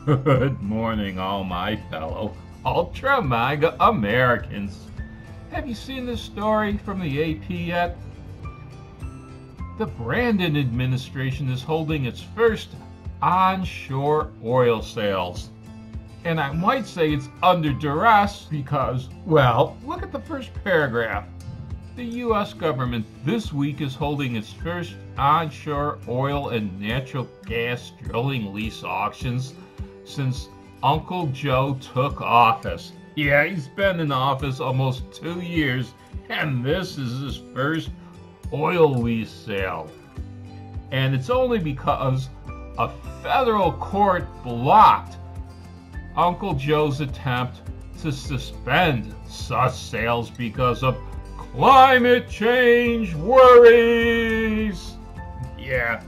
Good morning, all my fellow ultra mega Americans. Have you seen this story from the AP yet? The Brandon administration is holding its first onshore oil sales. And I might say it's under duress because, well, look at the first paragraph. The U.S. government this week is holding its first onshore oil and natural gas drilling lease auctions since Uncle Joe took office. Yeah, he's been in office almost 2 years, and this is his first oil lease sale. And it's only because a federal court blocked Uncle Joe's attempt to suspend such sales because of climate change worries. Yeah.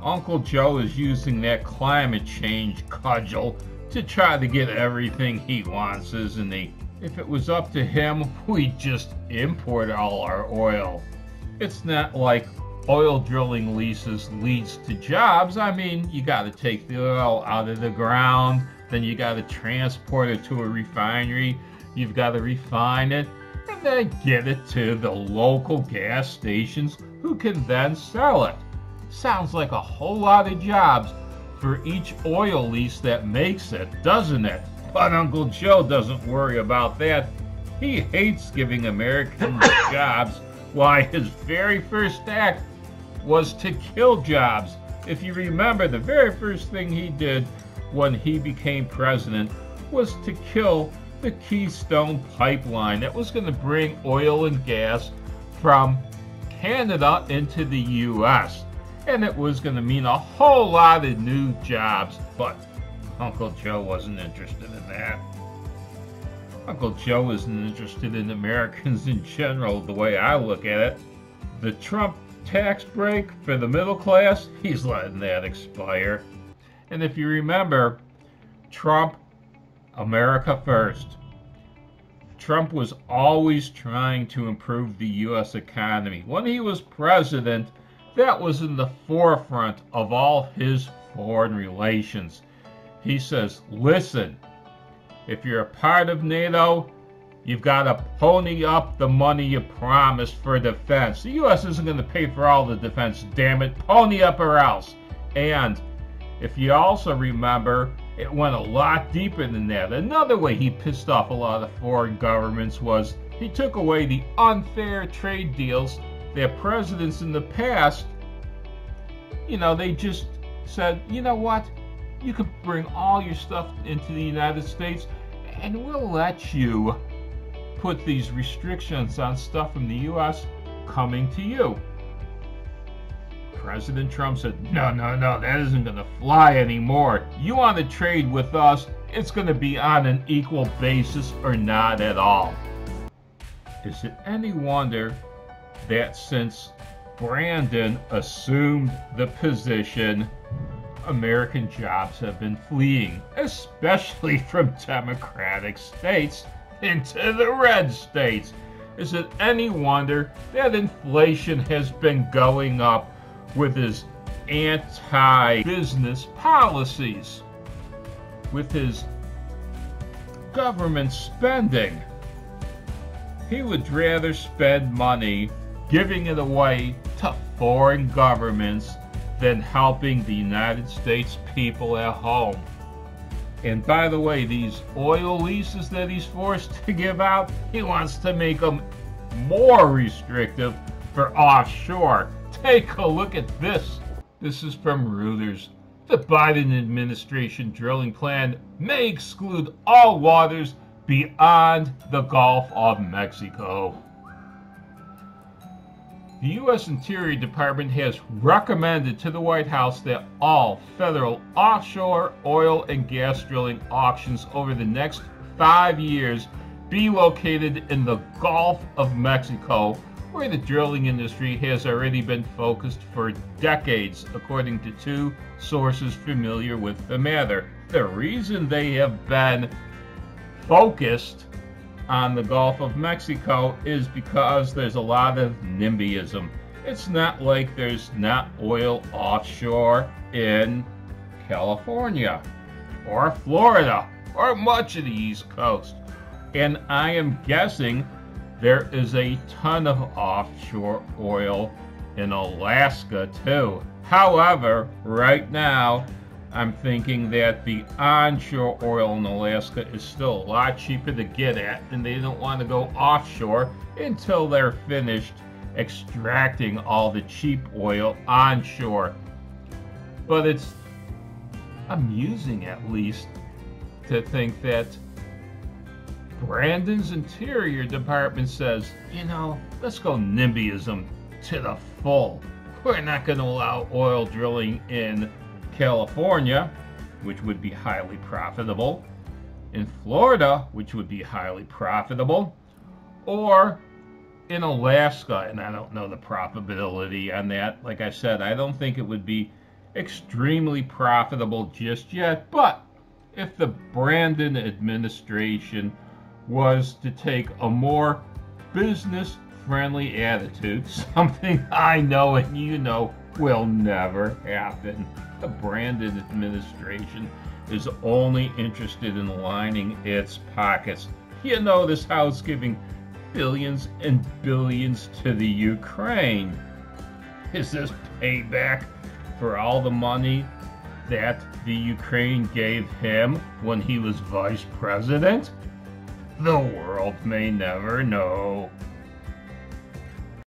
Uncle Joe is using that climate change cudgel to try to get everything he wants, isn't he? If it was up to him, we'd just import all our oil. It's not like oil drilling leases leads to jobs. I mean, you got to take the oil out of the ground, then you got to transport it to a refinery, you've got to refine it, and then get it to the local gas stations who can then sell it. Sounds like a whole lot of jobs for each oil lease that makes it, doesn't it? But Uncle Joe doesn't worry about that. He hates giving Americans jobs. Why, his very first act was to kill jobs. If you remember, the very first thing he did when he became president was to kill the Keystone Pipeline that was going to bring oil and gas from Canada into the U.S. And it was going to mean a whole lot of new jobs. But Uncle Joe wasn't interested in that. Uncle Joe isn't interested in Americans in general, the way I look at it. The Trump tax break for the middle class, he's letting that expire. And if you remember, Trump, America first. Trump was always trying to improve the U.S. economy. When he was president, that was in the forefront of all his foreign relations. He says, listen, if you're a part of NATO, you've got to pony up the money you promised for defense. The U.S. isn't going to pay for all the defense, damn it. Pony up or else. And if you also remember, it went a lot deeper than that. Another way he pissed off a lot of foreign governments was he took away the unfair trade deals that presidents in the past, they just said, you know what? You can bring all your stuff into the United States and we'll let you put these restrictions on stuff from the U.S. coming to you. President Trump said, no, that isn't going to fly anymore. You want to trade with us, it's going to be on an equal basis or not at all. Is it any wonder that since Brandon assumed the position, American jobs have been fleeing, especially from Democratic states into the red states? Is it any wonder that inflation has been going up with his anti-business policies, with his government spending? He would rather spend money giving it away to foreign governments than helping the United States people at home. And by the way, these oil leases that he's forced to give out, he wants to make them more restrictive for offshore. Take a look at this. This is from Reuters. The Biden administration drilling plan may exclude all waters beyond the Gulf of Mexico. The U.S. Interior Department has recommended to the White House that all federal offshore oil and gas drilling auctions over the next 5 years be located in the Gulf of Mexico, where the drilling industry has already been focused for decades, according to 2 sources familiar with the matter. The reason they have been focused on the Gulf of Mexico is because there's a lot of NIMBYism. It's not like there's not oil offshore in California, or Florida, or much of the East Coast. And I am guessing there is a ton of offshore oil in Alaska too. However, right now, I'm thinking that the onshore oil in Alaska is still a lot cheaper to get at, and they don't want to go offshore until they're finished extracting all the cheap oil onshore. But it's amusing, at least, to think that Brandon's Interior Department says, you know, let's go NIMBYism to the full. We're not going to allow oil drilling in California, which would be highly profitable, in Florida, which would be highly profitable, or in Alaska, and I don't know the profitability on that. Like I said, I don't think it would be extremely profitable just yet, but if the Brandon administration was to take a more business-friendly attitude, something I know and you know will never happen. The Brandon administration is only interested in lining its pockets. You know, this house giving billions and billions to the Ukraine. Is this payback for all the money that the Ukraine gave him when he was vice president? The world may never know.